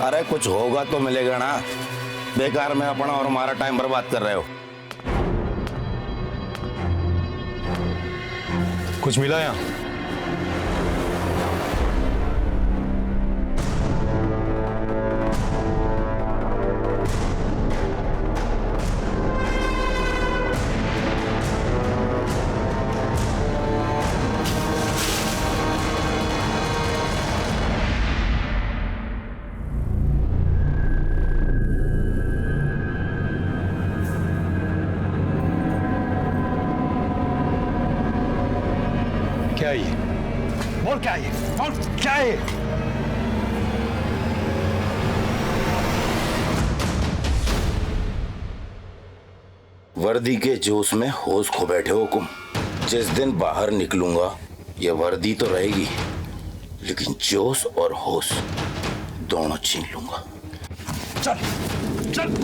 अरे कुछ होगा तो मिलेगा ना, बेकार में अपना और हमारा टाइम बर्बाद कर रहे हो। कुछ मिला यहाँ? क्या है ये? बोल क्या है ये? बोल क्या है ये? वर्दी के जोश में होश खो बैठे हो तुम। जिस दिन बाहर निकलूंगा ये वर्दी तो रहेगी, लेकिन जोश और होश दोनों छीन लूंगा। चल चल।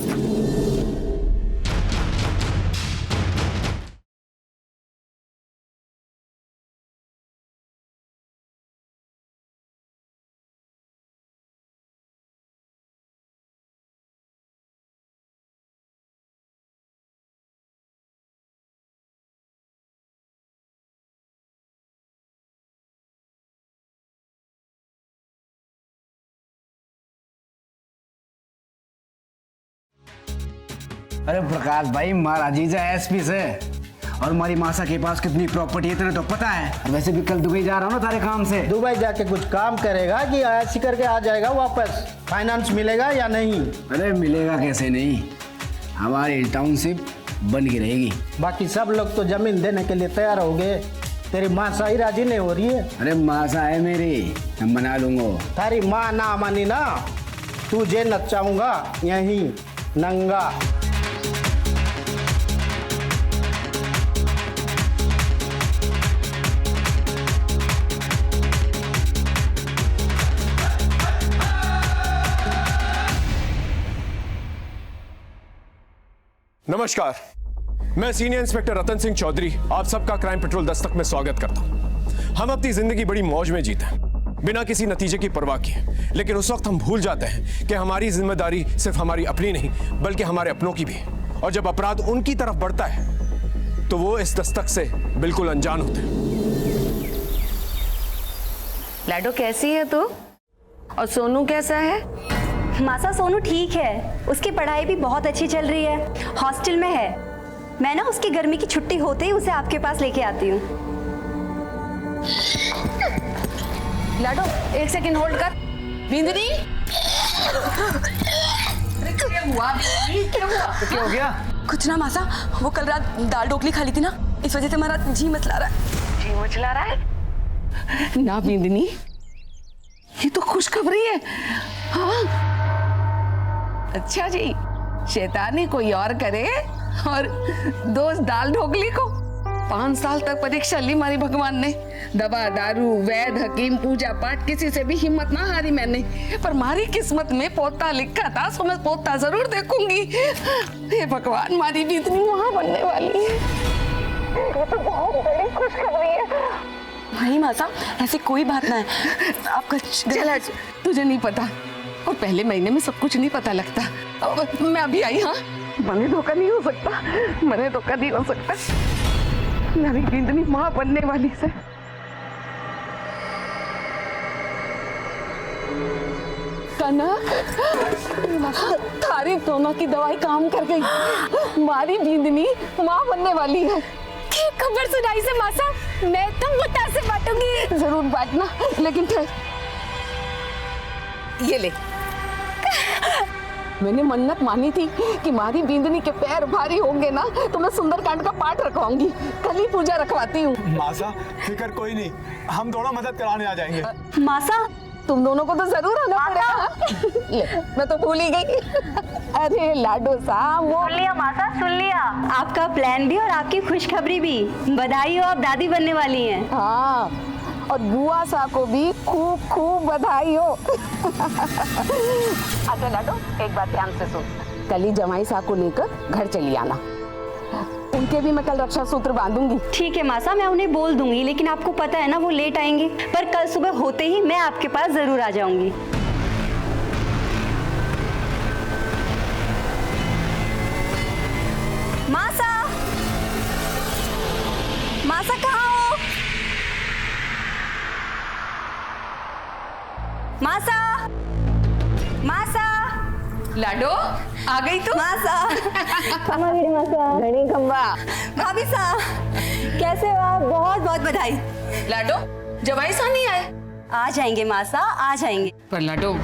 अरे प्रकाश भाई, हमारा जीजा एसपी से और हमारी मासा के पास कितनी प्रॉपर्टी है तेरे तो पता है। वैसे भी कल दुबई जा रहा हूँ ना तारे काम से। दुबई जाके कुछ काम करेगा कि ऐसी करके आ जाएगा वापस? फाइनेंस मिलेगा या नहीं? अरे मिलेगा कैसे नहीं, हमारी टाउनशिप बन की रहेगी। बाकी सब लोग तो जमीन देने के लिए तैयार हो गए, तेरी मासा ही राजी नहीं हो रही है। अरे मासा है मेरी, मैं मना लूंगा। तारी माँ ना मानी ना, तुझे नचाऊंगा यहीं नंगा। नमस्कार, मैं सीनियर इंस्पेक्टर रतन सिंह चौधरी आप सबका क्राइम पेट्रोल दस्तक में स्वागत करता हूं। हम अपनी जिंदगी बड़ी मौज में जीते हैं, बिना किसी नतीजे की परवाह किए, लेकिन उस वक्त हम भूल जाते हैं कि हमारी जिम्मेदारी सिर्फ हमारी अपनी नहीं बल्कि हमारे अपनों की भी है। और जब अपराध उनकी तरफ बढ़ता है तो वो इस दस्तक से बिल्कुल अनजान होते हैं। लाडो कैसी है तू? और सोनू कैसा है? मासा सोनू ठीक है, उसकी पढ़ाई भी बहुत अच्छी चल रही है, हॉस्टल में है। मैं ना उसकी गर्मी की छुट्टी होते ही उसे आपके पास लेके आती हूँ। लाडो एक सेकंड होल्ड कर। बिंदनी क्या हुआ? क्या हो गया? कुछ ना मासा, वो कल रात दाल ढोकली खा ली थी ना, इस वजह से हमारा जी मचला रहा है। जी मचला रहा है ना बिंदनी, ये तो खुशखबरी है। हाँ अच्छा जी, शैतानी कोई और करे और दोस्त दाल ढोकली को। 5 साल तक परीक्षा ली हमारी भगवान ने, दवा दारू वैद हकीम पूजा पाठ किसी से भी हिम्मत ना हारी मैंने, पर हमारी किस्मत में पोता लिखा था, सो मैं पोता जरूर देखूंगी। हे भगवान, हमारी भी इतनी वहां बनने वाली है, ये तो बहुत बड़ी खुशखबरी है। नहीं मासा, ऐसी कोई बात ना है, आपका चला, तुझे नहीं पता और पहले महीने में सब कुछ नहीं पता लगता। मैं अभी आई। हाँ, मने धोखा नहीं हो सकता, मने धोखा नहीं हो सकता। मेरी बिंदनी माँ बनने वाली से। कनक, थारी दोनों की दवाई काम कर गई, हमारी बिंदनी माँ बनने वाली है। खबर सुनाई से मासा, मैं तो मुद्दा से बांटूंगी। जरूर बांटना, लेकिन फिर ये ले, मैंने मन्नत मानी थी कि हमारी बिंदनी के पैर भारी होंगे ना तो मैं सुंदरकांड का पाठ रखवाऊंगी। कल ही पूजा रखवाती हूँ। मासा फिक्र कोई नहीं, हम दोनों मदद कराने आ जाएंगे। मासा तुम दोनों को तो जरूर आना पड़ेगा। ले, मैं तो भूल ही गई। अरे लाडो साहब, सुन लिया मासा, सुन लिया, आपका प्लान भी और आपकी खुशखबरी भी। बधाई हो, आप दादी बनने वाली हैं। हाँ, और बुआ सा को भी खूब खूब बधाई हो। अच्छा लाडो, एक बात ध्यान से सुन, कल ही जमाई सा को लेकर घर चली आना, उनके भी मैं कल रक्षा सूत्र बांधूंगी। ठीक है मासा, मैं उन्हें बोल दूंगी, लेकिन आपको पता है ना वो लेट आएंगे, पर कल सुबह होते ही मैं आपके पास जरूर आ जाऊंगी। मासा, मासा कहाँ हो? मासा, मासा, लाडो आ गई तू? मासा, घड़ी खंबा। भाभी सा, कैसे हो आप? बहुत बहुत बधाई। लाडो जवाई सा नहीं आए? आ जाएंगे मासा, आ जाएंगे। पर लाडो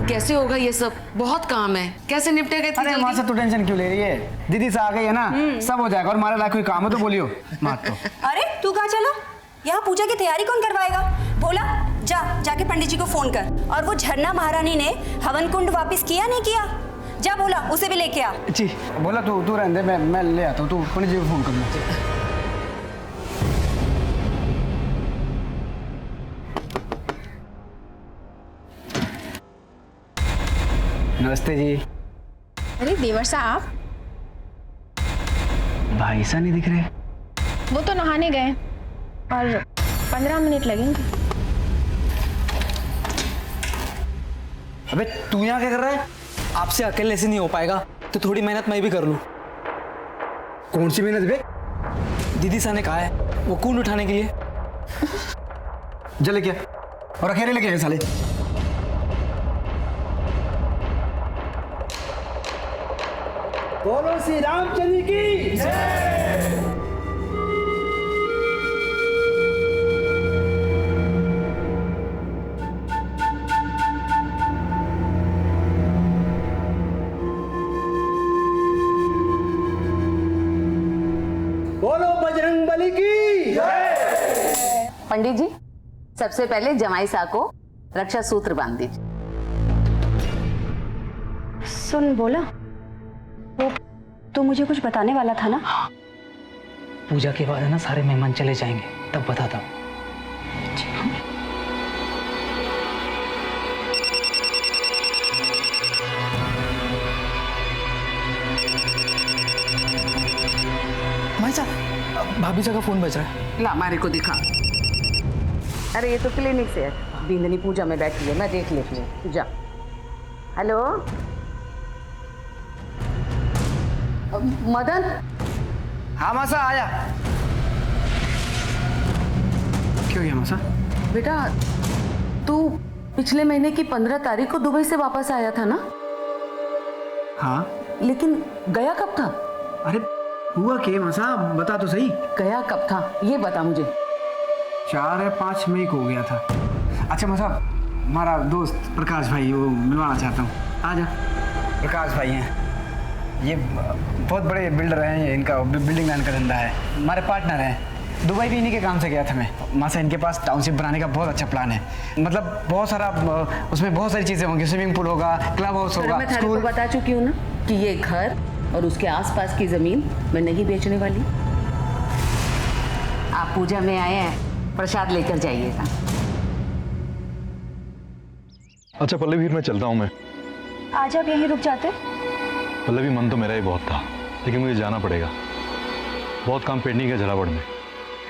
कैसे होगा ये सब? बहुत काम है, कैसे निपटेगा इतनी अरे जल्दी? माँ से तू टेंशन क्यों ले रही है? दीदी से आ गई है ना, सब हो जाएगा। और हमारे लायक कोई काम है तो बोलियो मत। तो अरे तू कहाँ चला? यहाँ पूजा की तैयारी कौन करवाएगा? भोला जाके पंडित जी को फोन कर। और वो झरना महारानी ने हवन कुंड वापस किया नहीं किया? जा बोला उसे भी लेके आ। जी बोला तू रहने दे, मैं ले आता हूँ। तू पंडित जी को फोन कर लो। नमस्ते जी। अरे देवर साहब, भाई सा नहीं दिख रहे। वो तो नहाने गए और 15 मिनट लगेंगे। अबे तू यहाँ क्या कर रहा है? आपसे अकेले से नहीं हो पाएगा तो थोड़ी मेहनत मैं भी कर लूं। कौन सी मेहनत बे? दीदी सा ने कहा है वो कुंड उठाने के लिए। जले क्या और अकेले लेके आए साले। बोलो श्री रामचंद्र की जय। बोलो बजरंग बली की जय। पंडित जी सबसे पहले जमाई सा को रक्षा सूत्र बांध दीजिए। सुन बोला, वो तो मुझे कुछ बताने वाला था ना? पूजा के बाद है ना सारे मेहमान चले जाएंगे, तब बताता हूँ। भाई साहब भाभी साहब का फोन बज रहा है। ला हमारे को दिखा। अरे ये तो क्लिनिक से है, बिंदनी पूजा में बैठी है, मैं देख लेती हूँ। जा। हेलो मदन। हाँ मासा आया। क्यों गया मासा? बेटा तू पिछले महीने की 15 तारीख को दुबई से वापस आया था ना? हाँ लेकिन गया कब था? अरे हुआ क्या मासा, बता तो सही। गया कब था ये बता मुझे। 4 या 5 मई को हो गया था। अच्छा मासा, हमारा दोस्त प्रकाश भाई वो मिलवाना चाहता हूँ। आ जा। प्रकाश भाई हैं, ये बहुत बड़े बिल्डर हैं, इनका बिल्डिंग लाइन का धंधा है, हमारे पार्टनर हैं। दुबई भी इन्हीं के काम से गया था मैं। मासा इनके पास टाउनशिप बनाने का बहुत अच्छा प्लान है। मतलब बहुत सारा, उसमें बहुत सारी चीज़ें होंगी। स्विमिंग पूल होगा, क्लब हाउस होगा, मैं थाने को बता चुकी हूँ ना कि ये घर और उसके आसपास की जमीन मैं नहीं बेचने वाली। आप पूजा में आए हैं, प्रसाद लेकर जाइएगा। अच्छा पल्लवी, मैं चलता हूँ। मैं आज आप यहीं रुक जाते? पल्लवी, मन तो मेरा ही बहुत था, लेकिन मुझे जाना पड़ेगा। बहुत काम पेंडिंग है झालावाड़ में।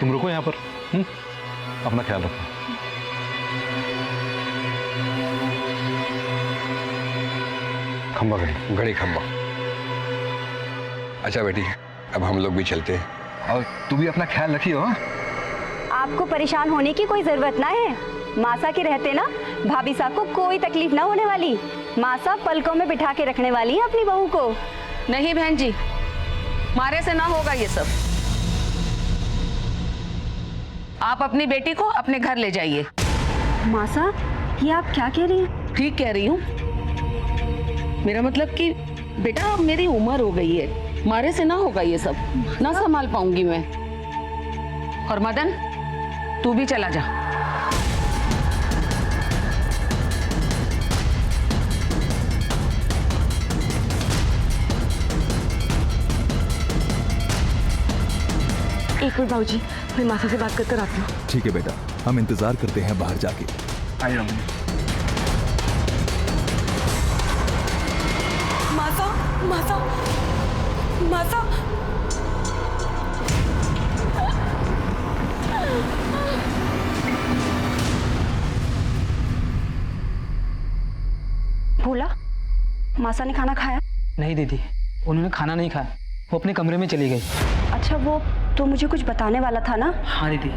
तुम रुको यहाँ पर। अपना ख्याल रखना। खंबा घड़ी खंबा। अच्छा बेटी, अब हम लोग भी चलते हैं। और तू भी अपना ख्याल रखियो। आपको परेशान होने की कोई जरूरत ना है। मासा के रहते ना भाभी साहब को कोई तकलीफ ना होने वाली। मासा पलकों में बिठा के रखने वाली है अपनी बहू को। नहीं बहन जी, मारे से ना होगा ये सब। आप अपनी बेटी को अपने घर ले जाइए। मासा, ये आप क्या कह रही हैं? ठीक कह रही हूँ। मेरा मतलब कि बेटा अब मेरी उम्र हो गई है, मारे से ना होगा ये सब, ना संभाल पाऊंगी मैं। और मदन तू भी चला जा। एक मिनट बाबूजी, मैं मासा से बात करकर आती हूँ। ठीक है बेटा, हम इंतजार करते हैं बाहर जाके। आइए। मासा मासा मासा। भोला, मासा ने खाना खाया? नहीं दीदी, उन्होंने खाना नहीं खाया। वो अपने कमरे में चली गई। अच्छा, वो तो मुझे कुछ बताने वाला था ना? हाँ दीदी।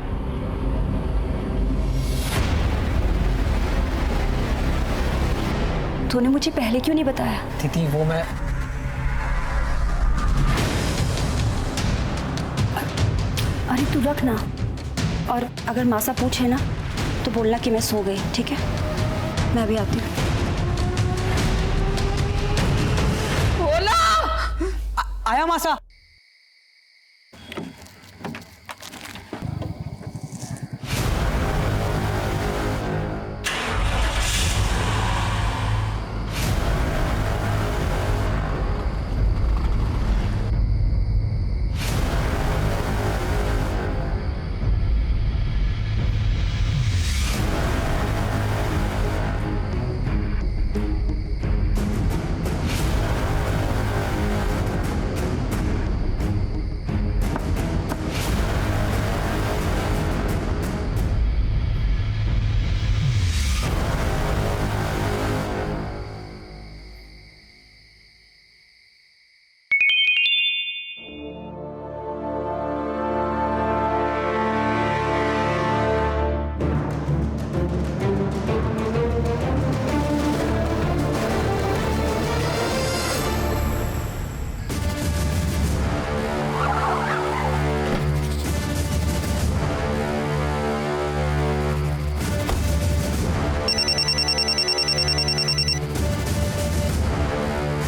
तूने मुझे पहले क्यों नहीं बताया? दीदी वो मैं अरे तू रख ना, और अगर मासा पूछे ना तो बोलना कि मैं सो गई, ठीक है? मैं अभी आती हूँ। आया मासा।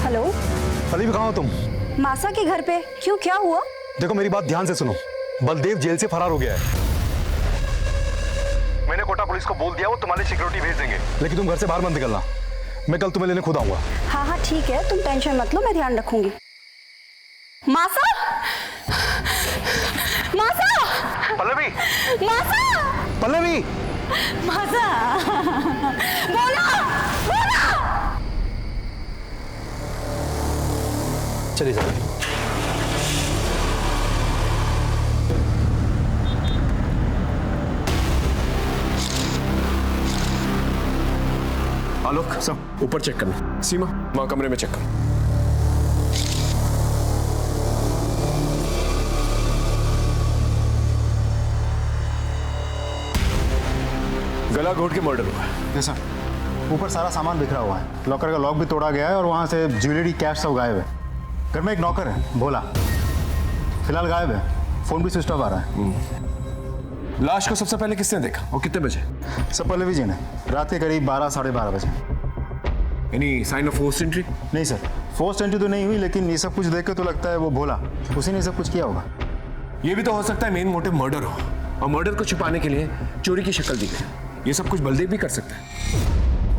हेलो, पल्लवी कहाँ हो तुम? मासा के घर पे। क्यों, क्या हुआ? देखो मेरी बात ध्यान से सुनो। बलदेव जेल से फरार हो गया है। मैंने कोटा पुलिस को बोल दिया, वो तुम्हारी सिक्योरिटी भेज देंगे, लेकिन तुम घर से बाहर मत निकलना। मैं कल तुम्हें लेने खुद आऊंगा। हाँ हाँ ठीक है, तुम टेंशन मत लो, मैं ध्यान रखूंगी। मासा, मासा, पल्लवी, मासा, पल्लवी, मासा, बोला, बोला। चलिए चलिए। आलोक, सब ऊपर चेक करना। सीमा, वहां कमरे में चेक कर। गला घोट के मर्डर हुआ है। Yes sir. ऊपर सारा सामान बिखरा हुआ है, लॉकर का लॉक भी तोड़ा गया है और वहाँ से ज्वेलरी, कैश सब गायब है। घर में एक नौकर है भोला, फिलहाल गायब है, फोन भी स्विच ऑफ आ रहा है। लाश को सबसे पहले किसने देखा और कितने बजे? सब पल्लवी जी ने, रात के करीब 12 साढ़े 12 बजे। Any sign of forced entry? नहीं सर, फोर्स्ड एंट्री तो नहीं हुई, लेकिन ये सब कुछ देख के तो लगता है वो भोला, उसी ने सब कुछ किया होगा। ये भी तो हो सकता है मेन मोटिव मर्डर हो, और मर्डर को छुपाने के लिए चोरी की शक्ल दी गई। ये सब कुछ बलदेव भी कर सकता है,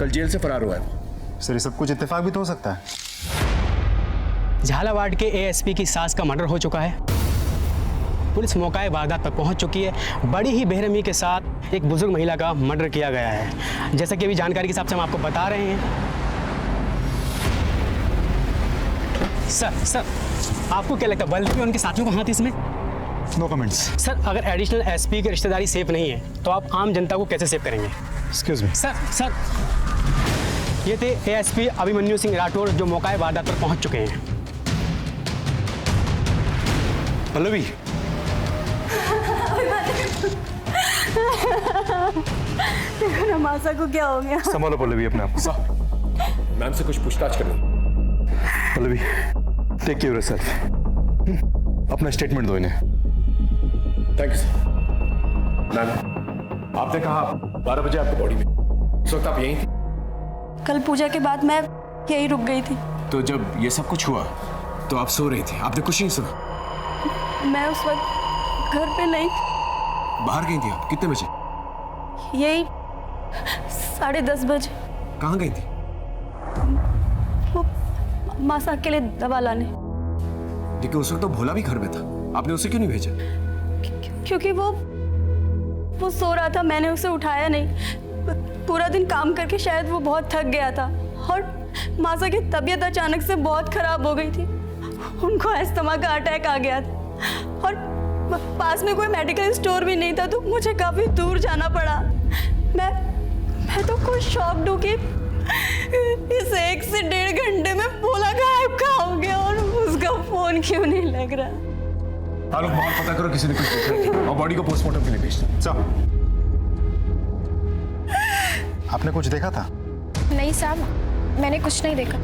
कल जेल से फरार हुआ है। सर ये सब कुछ इत्तेफाक भी तो हो सकता है। झालावाड़ के एएसपी की सास का मर्डर हो चुका है। पुलिस मौका वारदात पर पहुंच चुकी है। बड़ी ही बेरहमी के साथ एक बुजुर्ग महिला का मर्डर किया गया है। जैसा कि अभी जानकारी के हिसाब से हम आपको बता रहे हैं। सर आपको क्या लगता है बलदेव और उनके साथियों का हाथ इसमें? No comments. सर अगर एडिशनल एसपी की रिश्तेदारी सेफ नहीं है तो आप आम जनता को कैसे सेव करेंगे? Excuse me. सर ये थे एएसपी अभिमन्यु सिंह राठौर जो मौका वारदात पर पहुंच चुके हैं। पल्लवी, देखो ना मासा को क्या हो गया। संभालो पल्लवी अपने आप को। मैम से कुछ पूछताछ करनी। Pallavi, take care of yourself. अपना स्टेटमेंट दो इन्हें। Thank you sir. मैम, आपने कहा 12 बजे आपकी बॉडी में, उस वक्त आप यहीं थी? कल पूजा के बाद मैं यहीं रुक गई थी। तो जब ये सब कुछ हुआ तो आप सो रही थी, आपने कुछ नहीं सुना? मैं उस वक्त घर पे नहीं थी। बाहर गई थी आप? कितने बजे? यही 10:30 बजे। कहाँ गई थी? वो मासा के लिए दवा लाने। लेकिन उस वक्त तो भोला भी घर में था, आपने उसे क्यों नहीं भेजा? क्योंकि वो सो रहा था, मैंने उसे उठाया नहीं। पूरा दिन काम करके शायद वो बहुत थक गया था, और मासा की तबीयत अचानक से बहुत खराब हो गई थी। उनको अस्थमा का अटैक आ गया था, और पास में कोई मेडिकल स्टोर भी नहीं था, तो मुझे काफी दूर जाना पड़ा। मैं तो खुद शॉक्ड हूँ कि इस 1 से 1.5 घंटे में भोला गायब कहाँ हो गया, और उसका फोन क्यों नहीं लग रहा? आलोक बाहर पता करो किसी ने कुछ देखा है क्या? और बॉडी को पोस्टमार्टम के लिए भेज दो। साहब, आपने कुछ देखा था? नहीं साहब, मैंने कुछ नहीं देखा।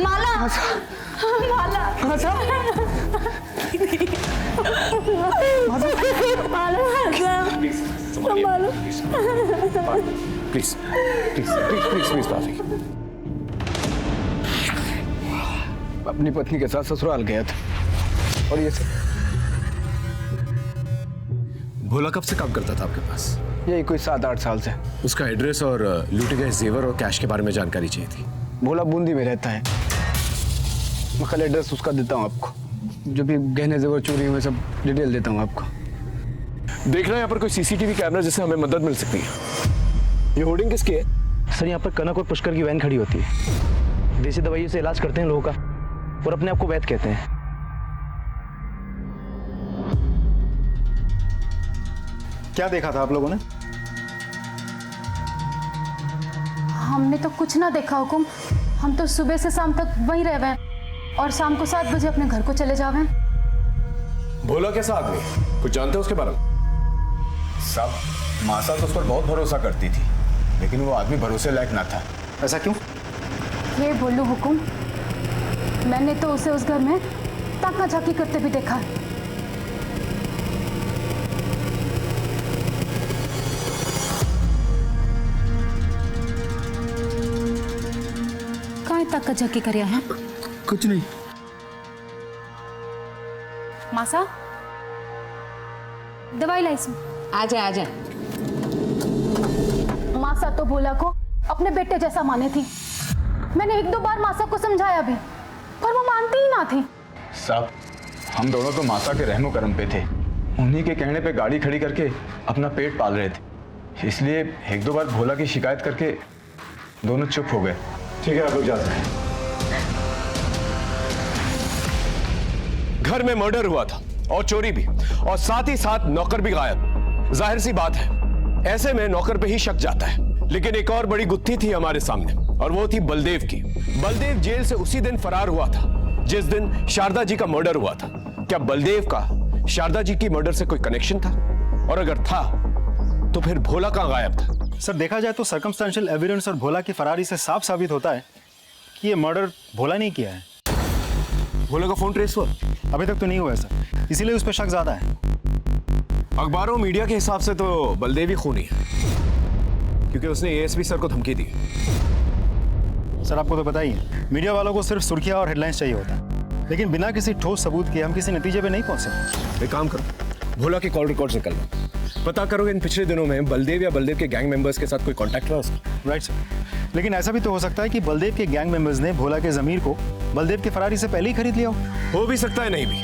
माला, माला, संभालो। Please please please please please बाफी। अपनी पत्नी के साथ ससुराल गया था और ये सब। भोला कब से काम करता था आपके पास? यही कोई 7-8 साल से। उसका एड्रेस और लूटे गए जेवर और कैश के बारे में जानकारी चाहिए थी। भोला बूंदी में रहता है। मैं कल एड्रेस उसका देता हूँ आपको, जो भी गहने जेवर चोरी हुए सब डिटेल देता हूँ आपको। देखना यहाँ पर कोई सीसीटीवी कैमरा जिससे हमें मदद मिल सकती है। ये होर्डिंग किसकी है? सर यहाँ पर कनक और पुष्कर की वैन खड़ी होती है। देसी दवाइयों से इलाज करते हैं लोगों का और अपने आप को वैद्य कहते हैं। क्या देखा था आप लोगों ने? हमने तो कुछ ना देखा हुकुम। हम तो सुबह से शाम तक वहीं रह गए और शाम को 7 बजे अपने घर को चले जावे। भोला कैसा आदमी, कुछ जानते हो उसके बारे में? साहब, मासा तो उस पर बहुत भरोसा करती थी, लेकिन वो आदमी भरोसे लायक ना था। ऐसा क्यों? ये बोलूं हुकुम, मैंने तो उसे उस घर में ताका झाकी करते भी देखा है। कहाँ ताका झाकी करिया है? कुछ नहीं। मासा, दवाई लाइस। आजा आजा। मासा तो भोला को अपने बेटे जैसा माने थी। मैंने 1-2 बार मासा को समझाया भी, पर वो मानती ही ना थी। साहब, हम दोनों तो मासा के रहमो करम पे थे। उन्हीं के कहने पे गाड़ी खड़ी करके अपना पेट पाल रहे थे, इसलिए 1-2 बार भोला की शिकायत करके दोनों चुप हो गए। ठीक है, आप लोग जाते हैं। घर में मर्डर हुआ था और चोरी भी, और साथ ही साथ नौकर भी गायब। जाहिर सी बात है, ऐसे में नौकर पे ही शक जाता है। लेकिन एक और बड़ी गुत्थी थी हमारे सामने, और वो थी बलदेव की। बलदेव जेल से उसी दिन फरार हुआ था जिस दिन शारदा जी का मर्डर हुआ था। क्या बलदेव का शारदा जी की मर्डर से कोई कनेक्शन था? और अगर था तो फिर भोला कहां गायब था? सर, देखा जाए तो सर्कमस्टेंशियल एविडेंस और भोला की फरारी से साफ साबित होता है कि ये मर्डर भोला नहीं किया है। भोला का फोन ट्रेस हुआ? अभी तक तो नहीं हुआ है सर, इसीलिए उस पर शक ज्यादा है। अखबारों मीडिया के हिसाब से तो बलदेव ही खूनी है, क्योंकि उसने एएसपी सर को धमकी दी। सर, आपको तो पता ही है, मीडिया वालों को सिर्फ सुर्खियां और हेडलाइंस चाहिए होता है, लेकिन बिना किसी ठोस सबूत के हम किसी नतीजे पे नहीं पहुंच सकते। एक काम करो, भोला के कॉल रिकॉर्ड निकल लो, पता करो इन पिछले दिनों में बलदेव या बलदेव के गैंग मेंबर्स के साथ कोई कांटेक्ट रहा उसका। राइट सर, लेकिन ऐसा भी तो हो सकता है कि बलदेव के गैंग मेंबर्स ने भोला के जमीर को बलदेव के फरारी से पहले ही खरीद लिया हो भी सकता है, नहीं भी,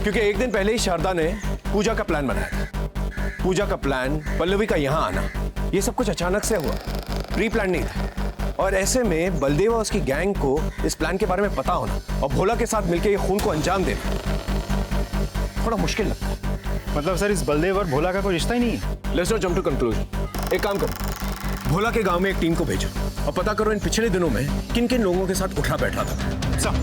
क्योंकि एक दिन पहले ही शारदा ने पूजा का प्लान बनाया था। पूजा का प्लान, पल्लवी का यहाँ आना, ये सब कुछ अचानक से हुआ, प्री प्लान नहीं था। और ऐसे में बलदेव और उसकी गैंग को इस प्लान के बारे में पता होना और भोला के साथ मिलकर ये खून को अंजाम देना थोड़ा मुश्किल लगता है। मतलब सर, इस बलदेव और भोला का कोई रिश्ता ही नहीं है? Let's not jump to conclusion. एक काम करो, भोला के गांव में एक टीम को भेजो और पता करो इन पिछले दिनों में किन किन लोगों के साथ उठा बैठा था। सब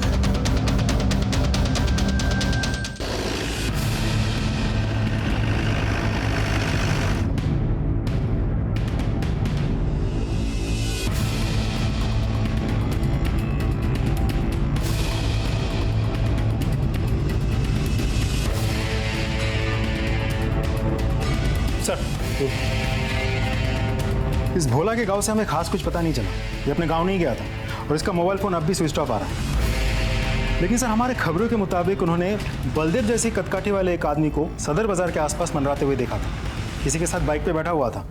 इस भोला के गांव से हमें खास कुछ पता नहीं चला। ये अपने गांव नहीं गया था और इसका मोबाइल फोन अब भी स्विच ऑफ आ रहा है। लेकिन सर, हमारे खबरों के मुताबिक उन्होंने बलदेव जैसी कदकाठी वाले एक आदमी को सदर बाजार के आसपास मंडराते हुए देखा था। किसी के साथ बाइक पे बैठा हुआ था।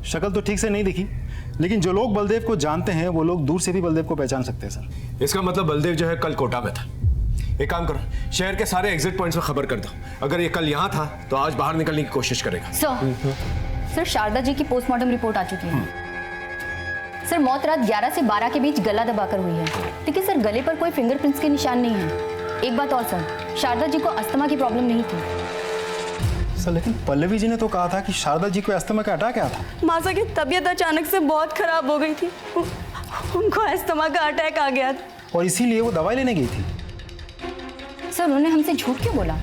शक्ल तो ठीक से नहीं दिखी, लेकिन जो लोग बलदेव को जानते हैं वो लोग दूर से भी बलदेव को पहचान सकते हैं सर। इसका मतलब बलदेव जो है कल कोटा में था। एक काम करो, शहर के सारे एग्जिट पॉइंट्स में खबर कर दो। अगर ये कल यहाँ था तो आज बाहर निकलने की कोशिश करेगा। सर, शारदा जी की पोस्टमार्टम रिपोर्ट आ चुकी है। सर, मौत रात 11 से 12 के बीच गला दबाकर हुई है, लेकिन सर गले पर कोई फिंगरप्रिंट्स के निशान नहीं है। एक बात और सर, शारदा जी को अस्थमा की प्रॉब्लम नहीं थी। सर लेकिन पल्लवी जी ने तो कहा था कि शारदा जी को अस्थमा का अटैक आया था। मासा की तबीयत अचानक से बहुत खराब हो गई थी। उनको अस्थमा का अटैक आ गया था और इसीलिए वो दवाई लेने गई थी। सर उन्होंने हमसे झूठ क्यों बोला?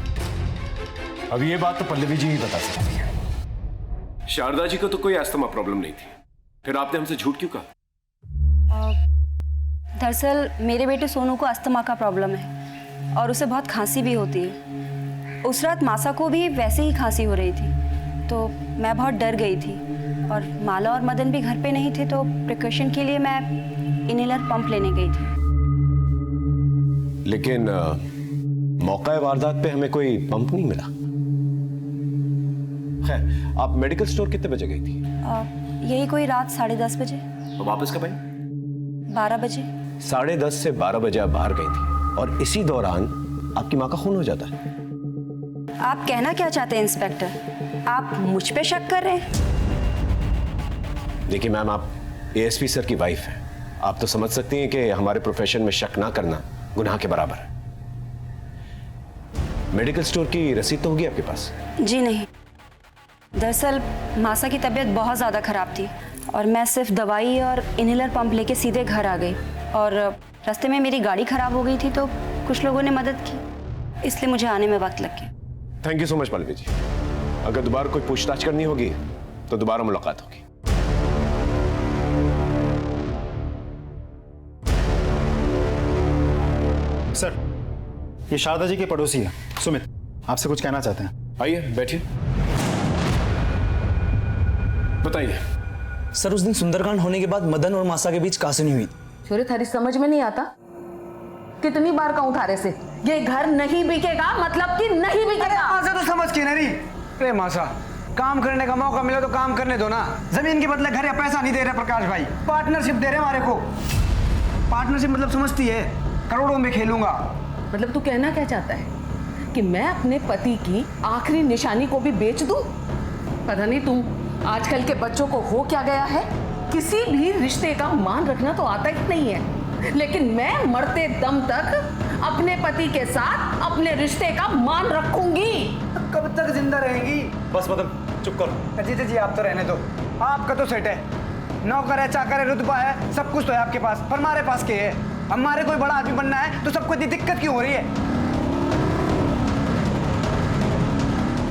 अब ये बात तो पल्लवी जी ही बता सकती है। शारदा जी को तो कोई अस्थमा प्रॉब्लम नहीं थी, फिर आपने हमसे झूठ क्यों कहा? दरअसल मेरे बेटे सोनू को अस्थमा का प्रॉब्लम है और उसे बहुत खांसी भी होती है। उस रात मासा को भी वैसे ही खांसी हो रही थी, तो मैं बहुत डर गई थी और माला और मदन भी घर पे नहीं थे, तो प्रिकॉशन के लिए मैं इनहेलर पंप लेने गई थी। लेकिन मौका वारदात पे हमें कोई पंप नहीं मिला। खैर, आप मेडिकल स्टोर कितने बजे गई थी? यही कोई रात 10:30 बजे। तो वापस कब आई? 12 बजे। 10:30 से 12 बजे आप बाहर गई थी और इसी दौरान आपकी माँ का खून हो जाता है। आप कहना क्या चाहते हैं इंस्पेक्टर? आप मुझ पे शक कर रहे हैं? देखिए मैम, आप एएसपी सर की वाइफ हैं, आप तो समझ सकती हैं कि हमारे प्रोफेशन में शक ना करना गुनाह के बराबर है। मेडिकल स्टोर की रसीद तो होगी आपके पास? जी नहीं, दरअसल मासा की तबीयत बहुत ज़्यादा खराब थी और मैं सिर्फ दवाई और इनहेलर पंप लेके सीधे घर आ गई और रास्ते में मेरी गाड़ी खराब हो गई थी, तो कुछ लोगों ने मदद की, इसलिए मुझे आने में वक्त लग गया। Thank you so much Pallavi ji. अगर दोबारा कोई पूछताछ करनी होगी तो दोबारा मुलाकात होगी। सर, ये शारदा जी के पड़ोसी है सुमित, आपसे कुछ कहना चाहते हैं। आइए बैठिए, बताइए। सर उस दिन सुंदरकांड होने के बाद मदन और मासा के बीच कहासुनी हुई। छोरे थारी समझ में नहीं आता? कितनी बार कहूं थारे से ये घर नहीं बिकेगा, मतलब कि नहीं बिकेगा। मासा तो समझ के नहीं। अरे मासा, काम करने का मौका मिला तो काम करने दो ना। जमीन के बदले घर या पैसा नहीं दे रहे प्रकाश भाई, पार्टनरशिप दे रहे हमारे को। पार्टनरशिप मतलब समझती है, करोड़ों में खेलूंगा। मतलब तू कहना क्या चाहता है कि मैं अपने पति की आखिरी निशानी को भी बेच दूं? पता नहीं तुम आजकल के बच्चों को हो क्या गया है, किसी भी रिश्ते का मान रखना तो आता ही नहीं है, लेकिन मैं मरते दम तक अपने पति के साथ अपने रिश्ते का मान रखूंगी। कब तक जिंदा रहेंगी? बस मदन चुप करो। जीते जी आप तो रहने दो, आपका तो सेट है, नौकर है, चाकर है, रुतबा है, सब कुछ तो है आपके पास, पर हमारे पास क्या है? हमारे कोई बड़ा आदमी बनना है तो सबको इतनी दिक्कत क्यों हो रही है?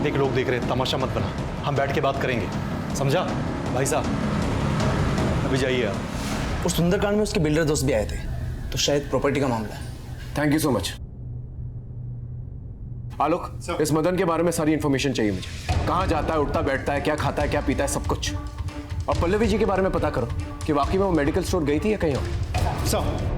देख, लोग देख रहे हैं, तमाशा मत बना, हम बैठ के बात करेंगे, समझा? भाई साहब अभी जाइए आप। उस सुंदरकांड में उसके बिल्डर दोस्त भी आए थे, तो शायद प्रॉपर्टी का मामला है। Thank you so much. Alok, इस मदन के बारे में सारी इंफॉर्मेशन चाहिए मुझे। कहाँ जाता है, उठता बैठता है, क्या खाता है, क्या पीता है, सब कुछ। और पल्लवी जी के बारे में पता करो कि वाकई में वो मेडिकल स्टोर गई थी या कहीं और। सर,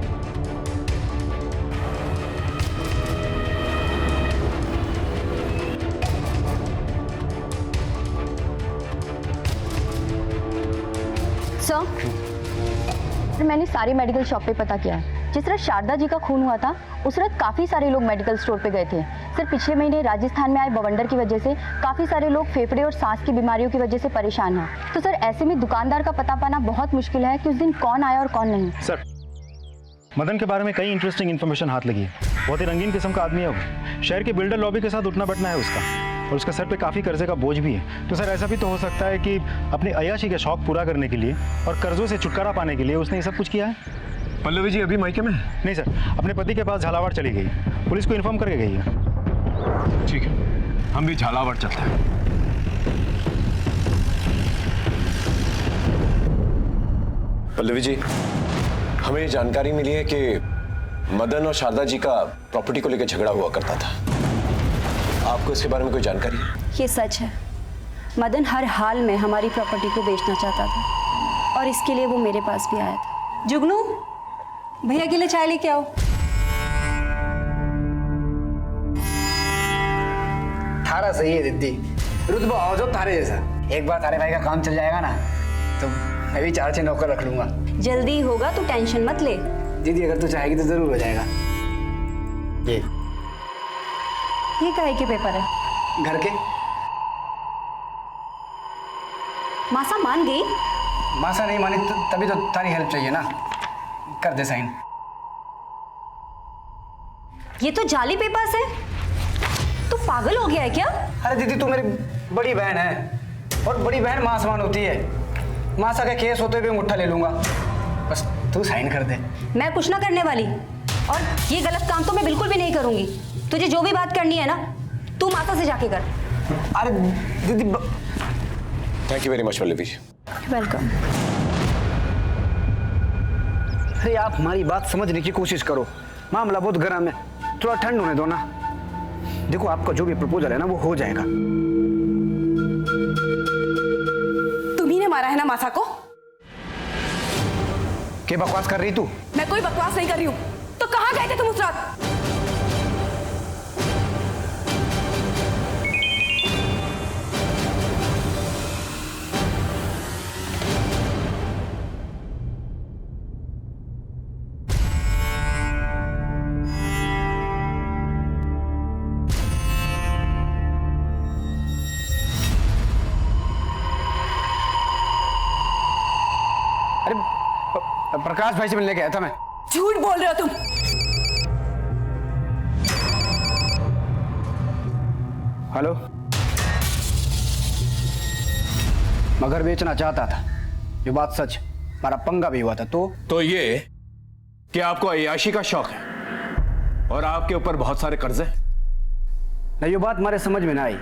मैंने सारी मेडिकल शॉप पे पता किया है। जिस रात शारदा जी का खून हुआ था उस रात काफ़ी सारे लोग मेडिकल स्टोर पे गए थे। सर, पिछले महीने राजस्थान में आए बवंडर की वजह से काफ़ी सारे लोग फेफड़े और सांस की बीमारियों की वजह से परेशान हैं। तो सर, ऐसे में दुकानदार का पता पाना बहुत मुश्किल है कि उस दिन कौन आया और कौन नहीं। सर, मदन के बारे में कई इंटरेस्टिंग इन्फॉर्मेशन हाथ लगी है। बहुत ही रंगीन किस्म का आदमी है वो। शहर के बिल्डर लॉबी के साथ उठना बैठना है उसका, और उसके सर पे काफ़ी कर्जे का बोझ भी है। तो सर, ऐसा भी तो हो सकता है कि अपनी अय्याशी का शौक पूरा करने के लिए और कर्जों से छुटकारा पाने के लिए उसने ये सब कुछ किया है। पल्लवी जी अभी मायके में? नहीं सर, अपने पति के पास झालावाड़ चली गई, पुलिस को इन्फॉर्म करके गई है। ठीक है, हम भी झालावाड़ चलते हैं। पल्लवी जी, हमें जानकारी मिली है कि मदन और शारदा जी का प्रॉपर्टी को लेकर झगड़ा हुआ करता था। आपको इसके बारे में कोई जानकारी है? ये सच है, मदन हर हाल में हमारी प्रॉपर्टी को बेचना चाहता था और इसके लिए वो मेरे पास भी आया था। जुगनू, भैया के लिए चाय लेके आओ। थारा सही है दीदी, रुतबा हो जो थारे जैसा। एक बार थारे भाई का काम चल जाएगा ना तो मैं भी 4-6 नौकर रख लूंगा। जल्दी होगा, तू टेंशन मत ले। दीदी अगर तू चाहेगी तो जरूर हो जाएगा। ये काहे के पेपर है? घर के। मासा मान गई? मासा नहीं मानी तभी तो तारी हेल्प चाहिए ना, कर दे साइन। ये तो जाली पेपर्स है, तू पागल हो गया है क्या? अरे दीदी, तू मेरी बड़ी बहन है और बड़ी बहन मां समान होती है। मासा के केस होते हुए अंगूठा ले लूंगा, बस तू साइन कर दे। मैं कुछ ना करने वाली, और ये गलत काम तो मैं बिल्कुल भी नहीं करूंगी। तुझे जो भी बात करनी है ना, तू माता से जाके कर। अरे दीदी thank you very much Pallavi ji. Welcome. अरे आप हमारी बात समझने की कोशिश करो, मामला बहुत गर्म है, थोड़ा ठंड होने दो ना। देखो आपका जो भी प्रपोजल है ना वो हो जाएगा। तुम्ही ने मारा है ना मासा को? क्या बकवास कर रही तू? मैं कोई बकवास नहीं कर रही हूँ। तो कहाँ गए थे तुम उस रात? प्रकाश भाई से मिलने गया था मैं। झूठ बोल रहे हो तुम। हेलो, मगर बेचना चाहता था, ये बात सच, हमारा पंगा भी हुआ था। तो ये कि आपको अय्याशी का शौक है और आपके ऊपर बहुत सारे कर्जे। नहीं, ये बात हमारे समझ में ना आई।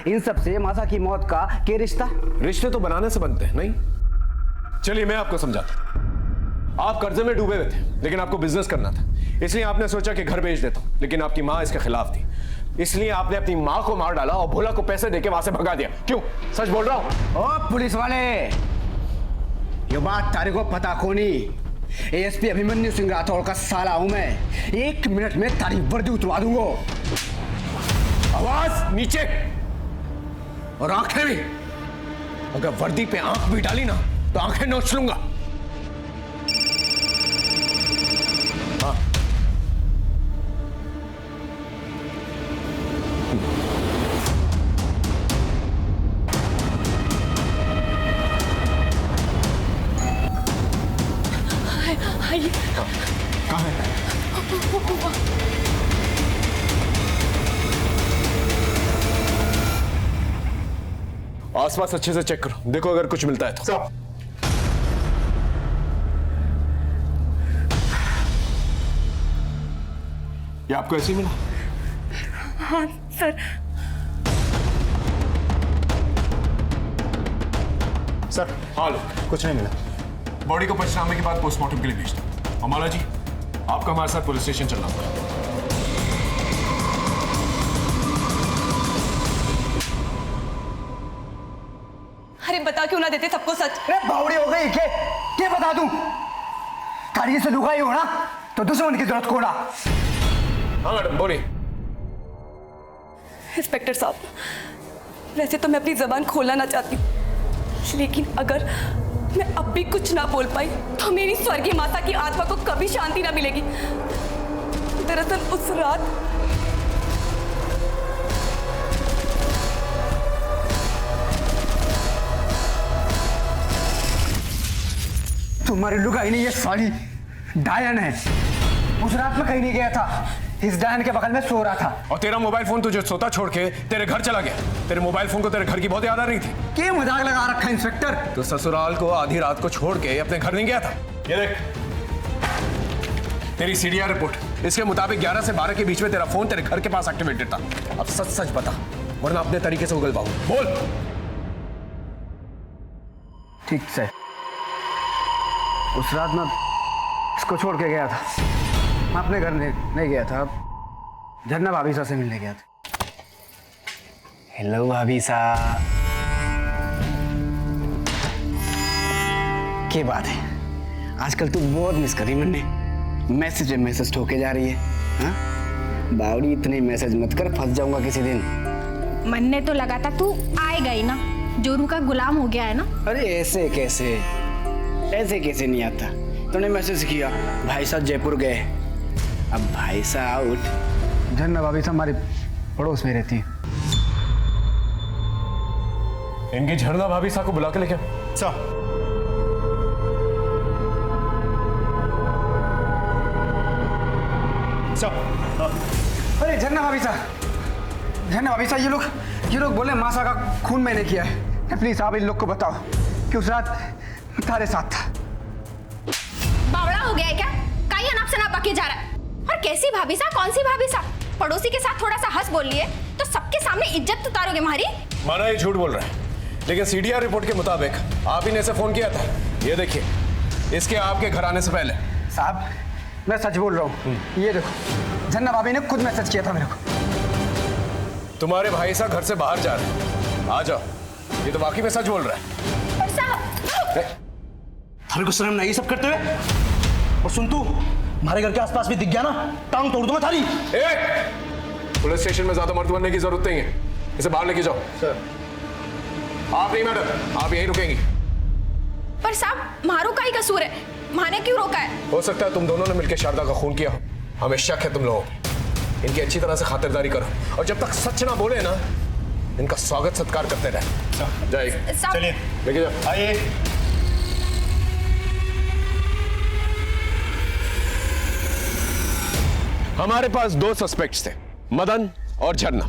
इन सब से मासा की मौत का क्या रिश्ता? रिश्ते तो बनाने से बनते हैं, नहीं? चलिए मैं आपको समझाता हूं। आप कर्जे में डूबे हुए थे, लेकिन आपको बिजनेस करना था, इसलिए आपने सोचा कि घर बेच देता हूं, लेकिन आपकी मां इसके खिलाफ थी, इसलिए आपने अपनी मां को मार डाला और भोला को पैसे देके वहां से भगा दिया। क्यों? सच बोल रहा हूं? ओ पुलिस वाले, ये बात तारे को पता कोनी। एएसपी अभिमन्यु सिंह राठौड़ का साला हूं मैं। 1 मिनट में तारी वर्दी उतरवा दूंगा। आवाज नीचे और आंखें भी। अगर वर्दी पे आंख भी डाली ना तो आंखें नोच लूंगा। कहाँ है? आसपास अच्छे से चेक करो, देखो अगर कुछ मिलता है तो। ये आपको ऐसे ही मिला? हाँ सर। सर हाँ लो, कुछ नहीं मिला। बॉडी को पंचनामे के बाद पोस्टमार्टम के लिए भेज दो। अमाला जी, आपका हमारे साथ पुलिस स्टेशन चलना होगा। अरे बता क्यों ना देते सबको सच? अरे बावड़ी हो गई क्या बता दूं? कार्य से लुगाई हो ना तो दुश्मन की जरूरत कोड़ा। हाँ मैडम बोलिए। इंस्पेक्टर साहब, वैसे तो मैं अपनी जबान खोलना ना चाहती, लेकिन अगर मैं अब भी कुछ ना बोल पाई तो मेरी स्वर्गीय माता की आत्मा को कभी शांति ना मिलेगी। दरअसल उस रात तुम्हारी लुगाई नहीं, ये साली डायन है। उस रात में कहीं नहीं गया था, इस डायन के बगल में सो रहा था। और तेरा मोबाइल फोन तुझे सोता छोड़ के तेरे घर चला गया। तेरे मोबाइल फोन को तेरे घर की बहुत याद आ रही थी। क्या मजाक लगा रखा इंस्पेक्टर? तो ससुराल को आधी रात को छोड़ के अपने घर नहीं गया था। ये देख तेरी सीडीआर रिपोर्ट, इसके मुताबिक 11 से 12 के बीच में तेरा फोन तेरे घर के पास एक्टिवेटेड था। अब सच सच बता, वरना अपने तरीके से उगल पाऊं। बोल। ठीक से उस रात मैं इसको छोड़ के गया था, मैं अपने घर नहीं गया था, झरना भाभी सा से मिलने गया था। हेलो भाभी सा, क्या बात है? आजकल तू बहुत मिस करी मैंने। मैसेज ठोके जा रही है। हाँ बावड़ी, इतने मैसेज मत कर, फंस जाऊंगा किसी दिन। मन ने तो लगा था तू आएगा ही ना, जोरू का गुलाम हो गया है ना। अरे ऐसे कैसे नहीं आता? तूने मैसेज किया भाई साहब जयपुर गए, अब भाई साहब आउट। झरना भाभी साहब हमारे पड़ोस में रहती है। इनकी झरना भाभी साहब को बुला के लेके अरे झरना भाभी साहब, ये लोग ये लोग बोले मासा का खून मैंने किया है। प्लीज आप इन लोग को बताओ कि उस रात तारे साथ था। बावड़ा हो गया है क्या? काई नाप से नाप बके जा रहा है। और कैसी भाभी साहब, कौन सी भाभी साहब? पड़ोसी के साथ थोड़ा सा हंस बोल लिए तो सबके सामने इज्जत उतारोगे हमारी? माना ये झूठ बोल रहा है, लेकिन सीडीआर रिपोर्ट के मुताबिक आप ही ने इसे फोन किया था। ये देखिए, इसके आपके घर आने से पहले। साहब मैं सच बोल रहा हूँ, ये देखो जन्ना भाभी ने खुद मैसेज किया था मेरे को। तुम्हारे भाई साहब घर से बाहर जा रहे हैं, आ जाओ। ये तो वाकई में सच बोल रहा है। और साहब थारे को शर्म नहीं सब करते हुए? और सुन तू, हमारे घर के आसपास भी दिख गया ना, टांग तोड़ दूंगा थारी। पुलिस स्टेशन में ज्यादा मर्द बनने की जरूरत नहीं है, इसे बाहर लेके जाओ। सर आप नहीं मैडम, आप यहीं रुकेंगी। पर साहब मारू का ही कसूर है, माने क्यों रोका है? हो सकता है तुम दोनों ने मिलकर शारदा का खून किया हो, हमें शक है तुम लोगों को। इनकी अच्छी तरह से खातिरदारी करो, और जब तक सच ना बोले ना, इनका स्वागत सत्कार करते रहे। जाइए, चलिए लेके जाओ। आइए। हमारे पास दो सस्पेक्ट्स थे, मदन और झरना।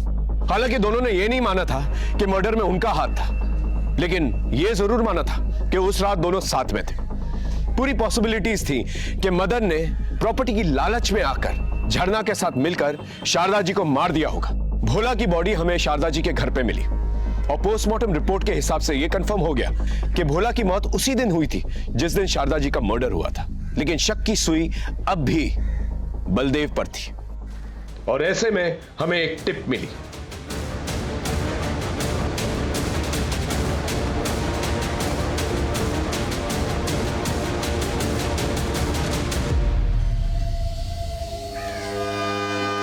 हालांकि दोनों ने यह नहीं माना था कि मर्डर में उनका हाथ था, लेकिन यह जरूर माना था कि उस रात दोनों साथ में थे। पूरी पॉसिबिलिटीज थी कि मदन ने प्रॉपर्टी की लालच में आकर झरना के साथ मिलकर शारदा जी को मार दिया होगा। भोला की बॉडी हमें शारदा जी के घर पे मिली, और पोस्टमार्टम रिपोर्ट के हिसाब से यह कंफर्म हो गया कि भोला की मौत उसी दिन हुई थी जिस दिन शारदा जी का मर्डर हुआ था। लेकिन शक की सुई अब भी बलदेव पर थी, और ऐसे में हमें एक टिप मिली।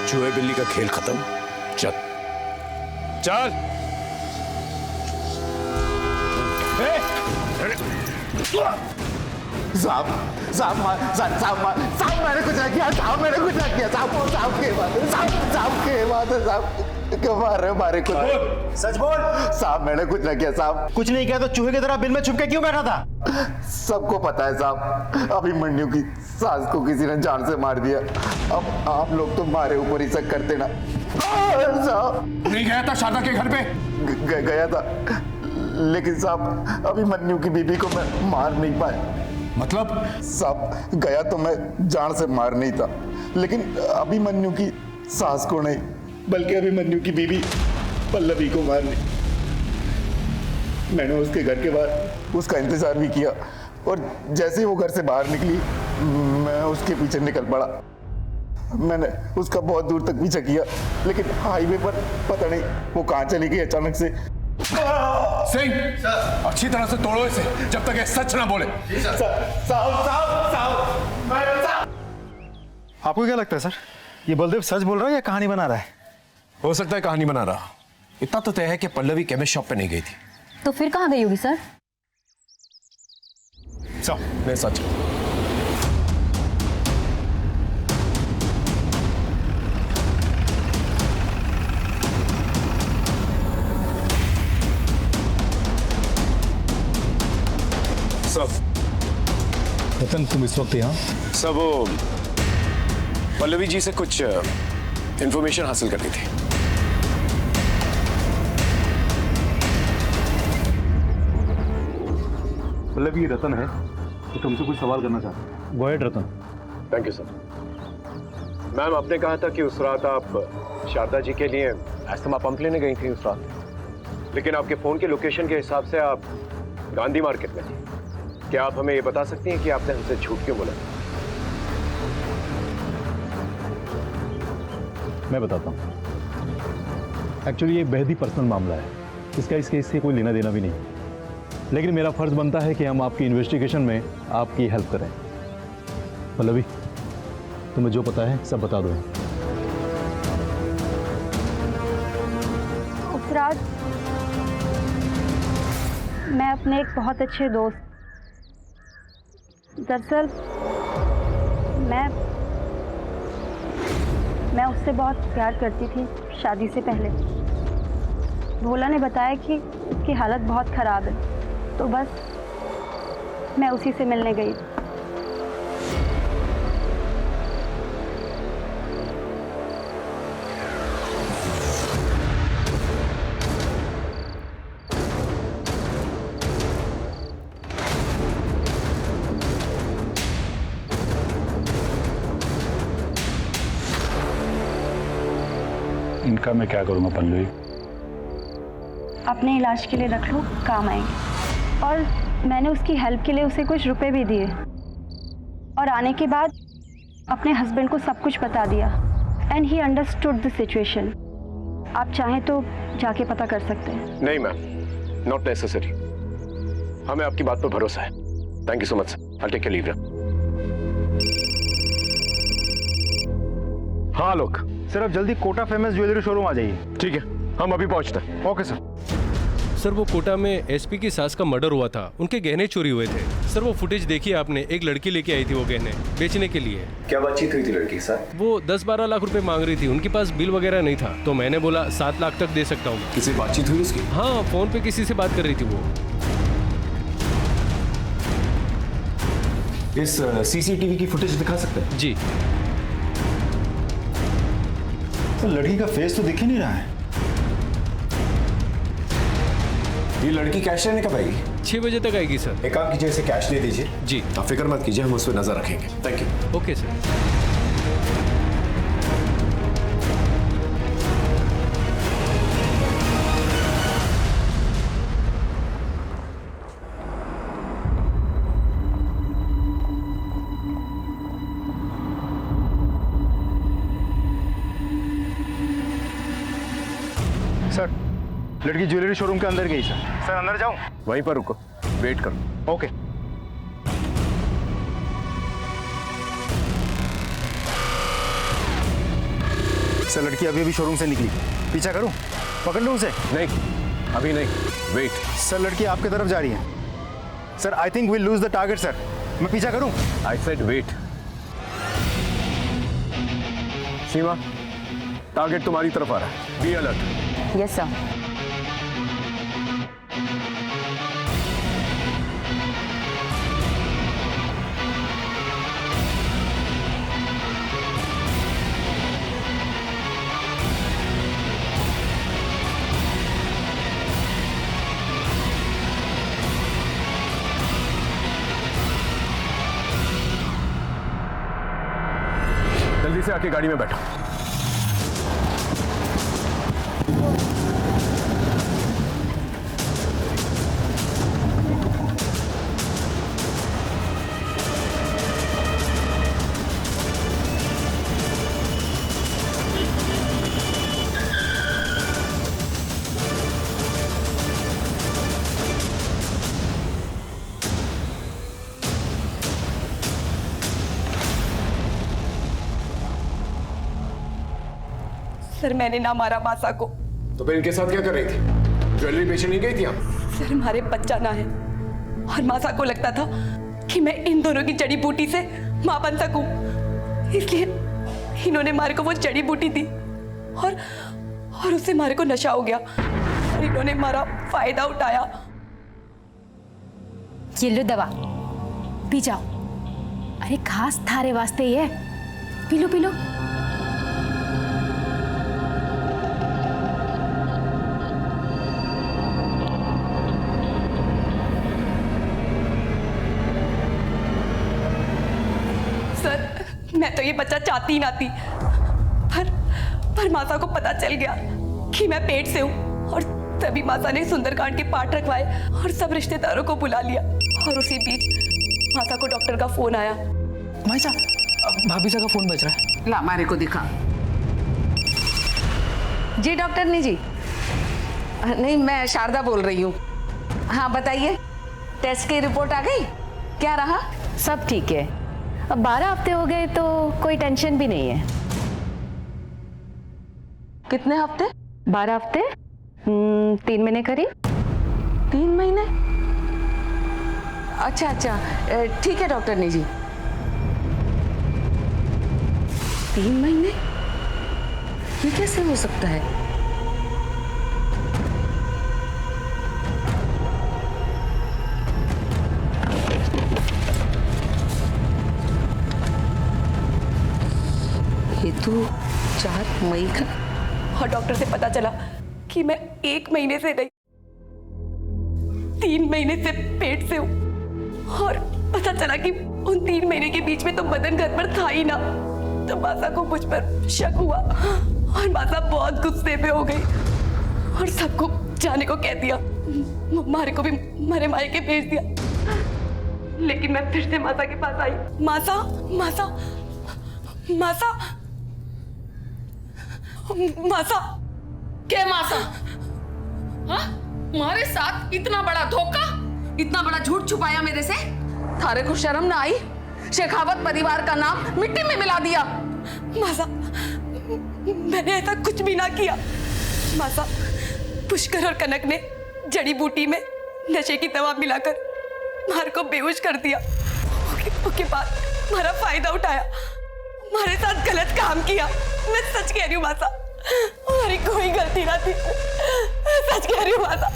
चूहे बिल्ली का खेल खत्म, चल चल। साहब साहब साहब मैंने कुछ नहीं किया साहब, मैंने कुछ नहीं किया साहब। साहब के बात है साहब के बात है साहब, क्यों मार रहे हो मारे को? सच बोल। साहब मैंने कुछ नहीं किया साहब। कुछ नहीं किया तो चूहे की तरह बिल में छुप के क्यों बैठा था? सबको पता है साहब, अभिमन्यु की सास को किसी ने जान से मार दिया। अब आप लोग तो मारे ऊपर ही शक करते ना। साहब नहीं गया था शारदा के घर पे? गया था, लेकिन साहब अभिमन्यु की बीबी को मैं मार नहीं पाया। मतलब? साहब गया तो मैं जान से मार नहीं था, लेकिन अभिमन्यु की सास को नहीं, बल्कि अभिमन्यु की बीबी पल्लवी को मार ली। मैंने उसके घर के बाहर उसका इंतजार भी किया, और जैसे ही वो घर से बाहर निकली मैं उसके पीछे निकल पड़ा। मैंने उसका बहुत दूर तक पीछा किया, लेकिन हाईवे पर पता नहीं वो कहाँ चली गई अचानक से। सिंह, अच्छी तरह से तोड़ो इसे जब तक ये सच ना बोले। आपको क्या लगता है सर, ये बलदेव सच बोल रहा है या कहानी बना रहा है? हो सकता है कहानी बना रहा। इतना तो तय है कि पल्लवी केमिस्ट शॉप पे नहीं गई थी। तो फिर कहाँ गई होगी सर? मैं सच। रतन तुम इस वक्त यहाँ? सब वो पल्लवी जी से कुछ इंफॉर्मेशन हासिल करनी थी। पल्लवी रतन है तो तुमसे कुछ सवाल करना चाहता हूँ। Go ahead Ratan. Thank you sir. Ma'am आपने कहा था कि उस रात आप शारदा जी के लिए एस्थमा पंप लेने गई थी उस रात, लेकिन आपके फोन के लोकेशन के हिसाब से आप गांधी मार्केट में थी। क्या आप हमें ये बता सकती हैं कि आपने हमसे झूठ क्यों बोला? मैं बताता हूँ। एक्चुअली ये बेहद ही पर्सनल मामला है, इसका इस केस से कोई लेना देना भी नहीं, लेकिन मेरा फर्ज बनता है कि हम आपकी इन्वेस्टिगेशन में आपकी हेल्प करें। पल्लवी तुम्हें जो पता है सब बता दो। उस रात मैं अपने एक बहुत अच्छे दोस्त, दरअसल मैं उससे बहुत प्यार करती थी शादी से पहले। भोला ने बताया कि उसकी हालत बहुत ख़राब है, तो बस मैं उसी से मिलने गई। इनका मैं क्या करूँगा पल्लवी? अपने इलाज के लिए रख लो, काम आएंगे। और मैंने उसकी हेल्प के लिए उसे कुछ रुपए भी दिए और आने के बाद अपने हस्बैंड को सब कुछ बता दिया and he understood the situation. आप चाहें तो जाके पता कर सकते हैं। नहीं मैम, नॉट नेसेसरी। हमें आपकी बात पर भरोसा है। Thank you so much sir. I take leave. हाँ लोग, सर आप जल्दी कोटा फेमस ज्वेलरी शोरूम आ जाइए। ठीक है, हम अभी पहुंचते हैं। Okay sir. सर वो कोटा में एसपी की सास का मर्डर हुआ था, उनके गहने चोरी हुए थे। सर वो फुटेज देखी आपने? एक लड़की लेके आई थी वो गहने बेचने के लिए। क्या बातचीत हुई थी लड़की के साथ? वो 10-12 लाख रुपए मांग रही थी, उनके पास बिल वगैरह नहीं था, तो मैंने बोला 7 लाख तक दे सकता हूँ। किसी बातचीत हुई उसकी? हाँ, फोन पे किसी से बात कर रही थी वो। इस सीसीटीवी की फुटेज दिखा सकते हैं? जी। तो लड़की का फेस तो दिख ही नहीं रहा है। ये लड़की कैश लेने कब आएगी? 6 बजे तक आएगी सर। एक काम कीजिए, इसे कैश दे दीजिए। जी। आप फिक्र मत कीजिए, हम उस पर नजर रखेंगे। Thank you. Okay sir. Sir लड़की ज्वेलरी शोरूम के अंदर गई सर। सर अंदर जाऊं? वहीं पर रुको, वेट करो। ओके। सर लड़की अभी अभी शोरूम से निकली, पीछा करूं? पकड़ लूं उसे? नहीं, अभी नहीं, वेट। सर लड़की आपके तरफ जा रही है। Sir I think will lose the target sir. मैं पीछा करूं? I said wait. Seema, target तुम्हारी तरफ आ रहा है, बी अलर्ट। Yes sir. जल्दी से आके गाड़ी में बैठो। सर मैंने ना मारा मासा को। तो फिर इनके साथ क्या कर रही थी? ज्वेलरी बेचने नहीं गई थी आप? सर हमारे बच्चा ना है और मासा को लगता था कि मैं इन दोनों की जड़ी बूटी से मां बन सकूं, इसलिए इन्होंने मारे को वो जड़ी बूटी दी और उससे मारे को नशा हो गया और इन्होंने मारा फायदा उठाया। ये लो दवा, पी जाओ। अरे खास थारे वास्ते ये, पी लो पी लो। मैं तो ये बच्चा चाहती ही ना थी, पर माता को पता चल गया कि मैं पेट से हूँ और तभी माता ने सुंदरकांड के पाठ रखवाए और सब रिश्तेदारों को बुला लिया। और उसी बीच माता को डॉक्टर का फोन आया। भाई साहब, भाभी साहब का फोन बज रहा है। ला हमारे को दिखा। जी डॉक्टर जी। नहीं, मैं शारदा बोल रही हूँ। हाँ बताइए, टेस्ट की रिपोर्ट आ गई? क्या रहा? सब ठीक है। अब 12 हफ्ते हो गए तो कोई टेंशन भी नहीं है। कितने हफ्ते? 12 हफ्ते, 3 महीने करीब। 3 महीने? अच्छा अच्छा, ठीक है डॉक्टर जी। 3 महीने? ये कैसे हो सकता है? ये तो 4 मई का। और डॉक्टर से पता चला कि मैं 1 महीने से नहीं 3 महीने से पेट से हूँ। और पता चला कि उन 3 महीने के बीच में तो बदन घर पर था ही ना। तो मासा को मुझ पर शक हुआ और माता बहुत गुस्से पे हो गई और सबको जाने को कह दिया। मारे को भी मारे मायके भेज दिया। लेकिन मैं फिर से माता के पास आई। माता माता माता माता क्या मासा? हाँ? तुम्हारे साथ इतना बड़ा धोखा, इतना बड़ा झूठ छुपाया मेरे से? थारे को शर्म ना आई? शेखावत परिवार का नाम मिट्टी में मिला दिया। मासा, मैंने ऐसा कुछ भी ना किया। मासा, पुष्कर और कनक ने जड़ी बूटी में नशे की दवा मिलाकर मार को बेहोश कर दिया। उसके बाद हमारा फायदा उठाया, हमारे साथ गलत काम किया। मैं सच कह रही हूँ माता, हमारी कोई गलती ना थी। सच कह रही हूँ माता।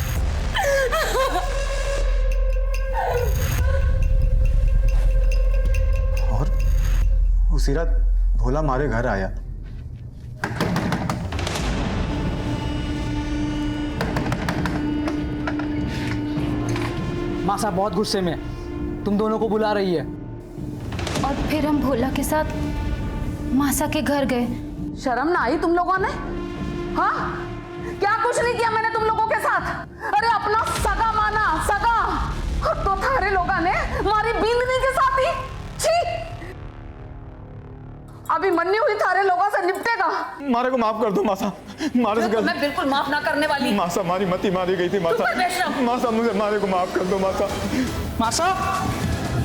और उसी रात भोला हमारे घर आया। मासा बहुत गुस्से में तुम दोनों को बुला रही है। और फिर हम भोला के साथ मासा के घर गए। शर्म ना आई तुम लोगों ने? हाँ? क्या कुछ नहीं किया मैंने तुम लोगों के साथ? अरे अपना सगा माना, सगा। और तो थारे लोगों ने मारी बिंदनी के साथ ही। छी! अभी मन्नी हुई थारे लोगों से निपटेगा। मारे को माफ कर दो मासा। मारे से मैं बिल्कुल माफ ना करने वाली। मासा मारी मती मारी गई थी मासा। मासा मुझे मारे को माफ कर दो मासा। मासा,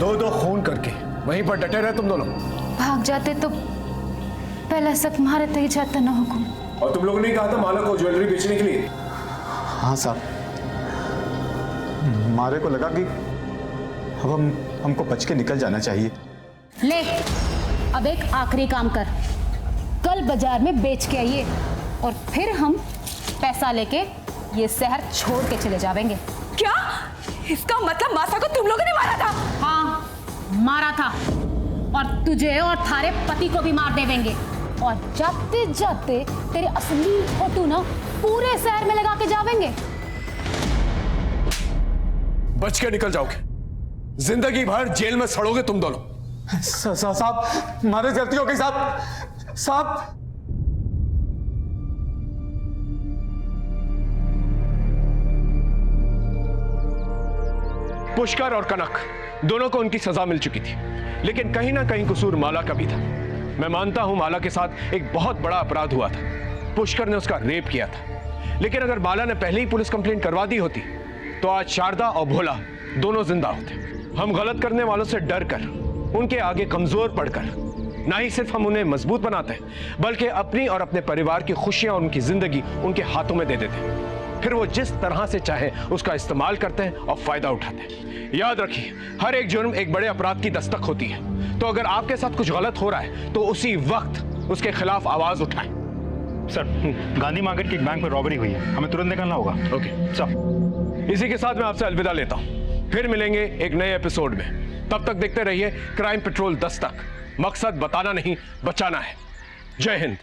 दो खून करके वहीं पर डटे रहे तुम दोनों। भाग जाते तो पहला शक मारे तो ही जाता ना हुकुम। और तुम लोगों ने कहा था माला को ज्वेलरी बेचने के लिए? हाँ साहब, मारे को लगा कि अब हमको बच के निकल जाना चाहिए। ले, अब एक आखिरी काम कर, कल बाजार में बेच के आइए और फिर हम पैसा लेके ये शहर छोड़ के चले जाएंगे। क्या? इसका मतलब मासा को तुम लोगों ने मारा था? हाँ, मारा था। और तुझे और थारे पति को भी मार देवेंगे। और जाते जाते तेरे असली फोटो ना पूरे शहर में लगा के जावेंगे। बच के निकल जाओगे, जिंदगी भर जेल में सड़ोगे तुम दोनों। साहब, मारे गलती हो गई साहब। साहब, पुष्कर और कनक दोनों को उनकी सजा मिल चुकी थी, लेकिन कहीं ना कहीं कसूर माला का भी था। मैं मानता हूं माला के साथ एक बहुत बड़ा अपराध हुआ था। पुष्कर ने उसका रेप किया था, लेकिन अगर माला ने पहले ही पुलिस कंप्लेंट करवा दी होती तो आज शारदा और भोला दोनों जिंदा होते। हम गलत करने वालों से डर कर, उनके आगे कमजोर पड़कर ना ही सिर्फ हम उन्हें मजबूत बनाते हैं, बल्कि अपनी और अपने परिवार की खुशियां और उनकी जिंदगी उनके हाथों में दे देते हैं। फिर वो जिस तरह से चाहे उसका इस्तेमाल करते हैं और फायदा उठाते हैं। याद रखिए, हर एक जुर्म एक बड़े अपराध की दस्तक होती है। तो अगर आपके साथ कुछ गलत हो रहा है तो उसी वक्त उसके खिलाफ आवाज उठाएं। सर, गांधी मार्केट के एक बैंक में रॉबरी हुई है, हमें तुरंत निकलना होगा। ओके सर, इसी के साथ मैं आपसे अलविदा लेता हूं। फिर मिलेंगे एक नए एपिसोड में। तब तक देखते रहिए क्राइम पेट्रोल दस्तक। मकसद बताना नहीं, बचाना है। जय हिंद।